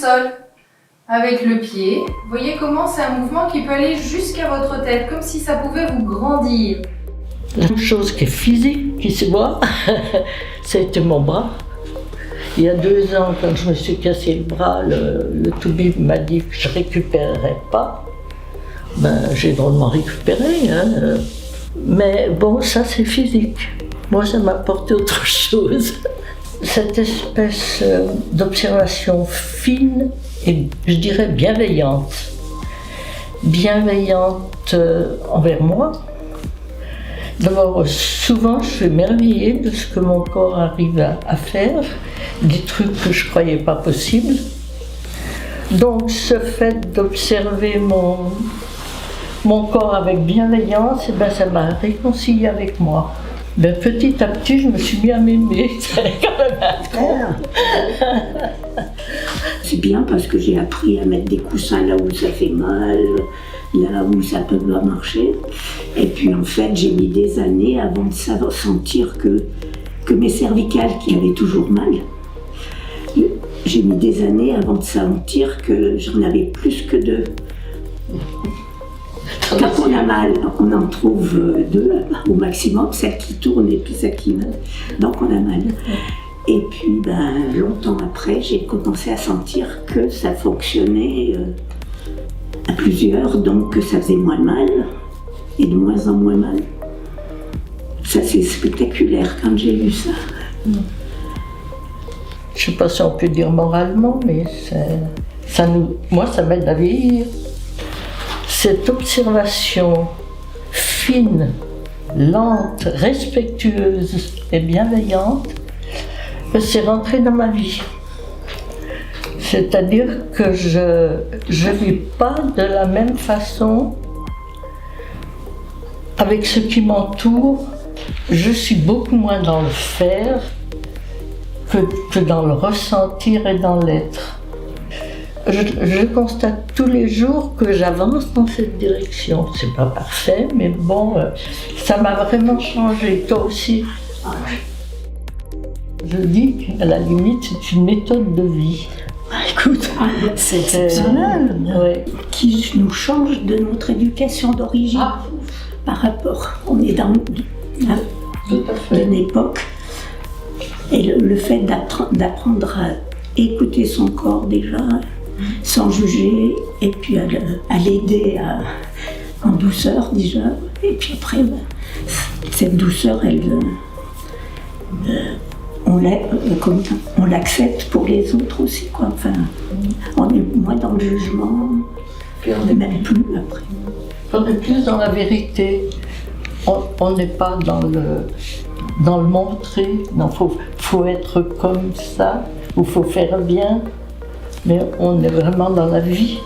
sol. Avec le pied, voyez comment c'est un mouvement qui peut aller jusqu'à votre tête, comme si ça pouvait vous grandir. La seule chose qui est physique, qui se voit, c'était mon bras. Il y a 2 ans, quand je me suis cassé le bras, le toubib m'a dit que je ne récupérerais pas. J'ai drôlement récupéré, hein. Mais bon, ça c'est physique. Moi, ça m'a apporté autre chose. Cette espèce d'observation fine et, je dirais, bienveillante. Bienveillante envers moi. D'abord, souvent, je suis émerveillée de ce que mon corps arrive à faire, des trucs que je ne croyais pas possibles. Donc, ce fait d'observer mon corps avec bienveillance, ça m'a réconciliée avec moi. Petit à petit, je me suis mis à m'aimer. C'est quand même C'est bien parce que j'ai appris à mettre des coussins là où ça fait mal, là où ça peut pas marcher. Et puis en fait, j'ai mis des années avant de sentir que mes cervicales qui avaient toujours mal, j'ai mis des années avant de sentir que j'en avais plus que 2. Quand on a mal, on en trouve 2 au maximum, celle qui tourne et puis celle qui meurt. Donc on a mal. Et puis longtemps après, j'ai commencé à sentir que ça fonctionnait à plusieurs, donc que ça faisait moins mal et de moins en moins mal. Ça c'est spectaculaire quand j'ai lu ça. Je ne sais pas si on peut dire moralement, mais moi ça m'aide à vieillir. Cette observation fine, lente, respectueuse et bienveillante, c'est rentré dans ma vie. C'est-à-dire que je ne vis pas de la même façon avec ce qui m'entoure. Je suis beaucoup moins dans le faire que dans le ressentir et dans l'être. Je constate tous les jours que j'avance dans cette direction. C'est pas parfait, mais bon, ça m'a vraiment changé. Toi aussi. Je dis qu'à la limite, c'est une méthode de vie. Écoute, c'est exceptionnel. Ouais. Qui nous change de notre éducation d'origine. Par rapport, on est dans une époque. Et le fait d'apprendre à écouter son corps déjà, sans juger, et puis à l'aider en douceur déjà. Et puis après, cette douceur, on l'accepte pour les autres aussi, quoi. Enfin, on est moins dans le jugement, puis on n'est même plus après. On est plus dans la vérité. On n'est pas dans le montrer. Non, faut être comme ça, ou faut faire bien. Mais on est vraiment dans la vie.